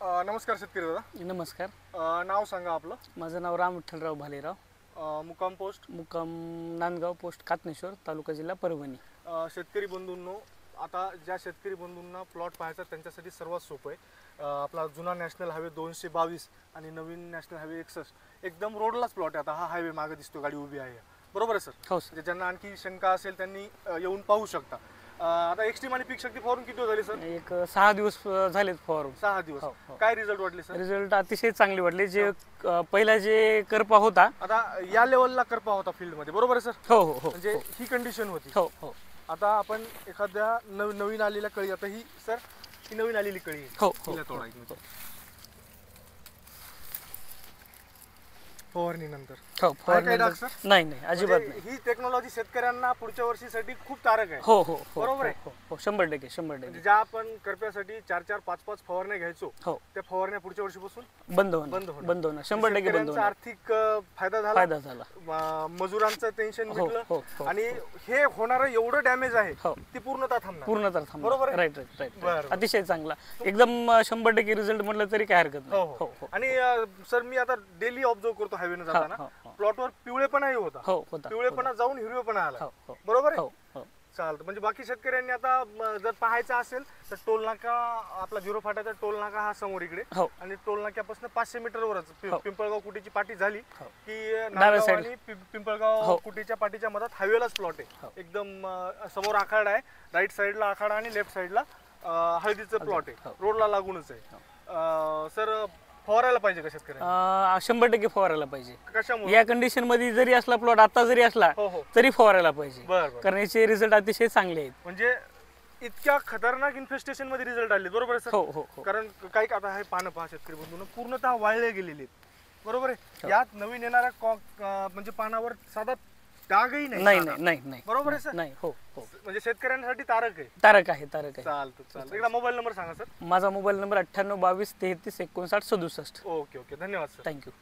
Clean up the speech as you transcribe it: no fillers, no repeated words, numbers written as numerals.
नमस्कार शेतकरी दादा. नमस्कार. नाव सांगा आपलं. माझं नाव राम विठ्ठलराव भालेराव. मुक्काम पोस्ट मुक्काम नांदगाव पोस्ट कातनेश्वर तालुका जिल्हा परभणी. शेतकरी बंधूंनो, आता ज्या शेतकरी बंधूंना प्लॉट पाहायचा त्यांच्यासाठी सर्वात सोपं आहे. आपला जुना नॅशनल हायवे 222 आणि नवीन नॅशनल हायवे 61 एकदम रोडलाच प्लॉट आहे. आता हा हायवे मागे दिसतो, गाडी उभी आहे, बरोबर आहे सर? हो सर. ज्यांना आणखी शंका असेल त्यांनी येऊन पाहू शकता. आता एक्स्ट्रीम आणि पीक शक्ती फवारून किती झाली सर? एक 6 दिवस झालेत फवारून. 6 दिवस. हो, हो. काय रिझल्ट वाटले सर? रिझल्ट अतिशय चांगले वाटले. जे पहिला जे करपा होता, आता या लेवलला करपा होता फील्ड मध्ये, बरोबर आहे सर? हो हो हो, म्हणजे ही कंडिशन होती. हो हो. आता आपण एखाद्या नवीन आलेल्या कळी, आता ही सर ही नवीन आलेली कळी आहे. हो हो. हिला तोडायची म्हणजे. फवारणी नंतर हो काय फवारणी डाग सर? नाही नाही, अजिबात म्हणजे नाही. ही टेक्नॉलॉजी शेतकऱ्यांना पुढच्या वर्षीसाठी खूप तारक आहे. हो हो हो, बरोबर आहे. हो हो, 100% 100%. म्हणजे ज्या आपण करप्यासाठी 4-4 5-5 फवारण्या घ्यायचो, हो, त्या फवारण्या पुढच्या वर्षीपासून बंद होणार. बंद होणार. बंद होणार, 100% बंद शेतकऱ्यांचा होणार. आर्थिक फायदा झाला, फायदा झाला. मजुरांचं टेन्शन हो मिटलं हो हो. आणि हे होणारं एवढं डॅमेज आहे हो. ती पूर्णतः थांबणार. पूर्णतः थांबला. बरोबर आहे? राईट राईट बरं, राईट. बरं. अतिशय चांगला, एकदम 100% रिझल्ट म्हटलं तरी काय हरकत हो नाही. हो हो. आणि सर मी आता डेली ऑब्झर्व करतो हायवेनं जाताना, हो, हो. प्लॉटवर पिवळेपणाही होता. हो होता. पिवळेपणा जाऊन हिरवेपणा आला. हो हो बरोबर आहे? हो हो. चालतं. म्हणजे बाकी शेतकऱ्यांनी आता जर पाहायचं असेल तर टोल नाका, आपला 0 फाट्याचा टोल नाका हा समोर इकडे, हो. आणि टोल नाक्यापासून 500 मीटरवरच हो. पिंपळगाव कुटीची पाटी झाली हो. की डाव्या नांदगाव side. आणि पिंपळगाव हो. कुटीच्या पाटीच्या मधात हायवेलाच प्लॉट आहे. हो. एकदम समोर आखाडा आहे, राईट साईडला आखाडा आणि लेफ्ट साईडला हळदीचं प्लॉट आहे. हो. रोडला लागूनच आहे. सर फवारायला पाहिजे का शेतकऱ्यांनी? 100% फवारायला पाहिजे. कशामुळे? या कंडिशन मध्ये जरी असला प्लॉट, आता जरी असला हो हो. तरी फवारायला पाहिजे. बरं बरं. कारण याचे रिझल्ट अतिशय चांगले आहेत. म्हणजे इतक्या खतरनाक इन्फेस्टेशन मध्ये रिझल्ट आले, बरोबर आहे सर? हो हो हो. कारण काही आता हे पानं पहा शेतकरी बंधूंनो, पूर्णतः वाळले गेलेले आहेत, बरोबर आहे? हो. यात नवीन येणाऱ्या म्हणजे पानावर साधा डागही नाही. नाही साधा. नाही नाही नाही. बरोबर आहे सर? नाही. हो हो. म्हणजे शेतकऱ्यांसाठी तारक आहे. तारक आहे, तारक आहे. चालतं. एकदा मोबाईल नंबर सांगा सर. माझा मोबाईल नंबर 98 22 33 59 67. ओके ओके, धन्यवाद सर. थँक्यू.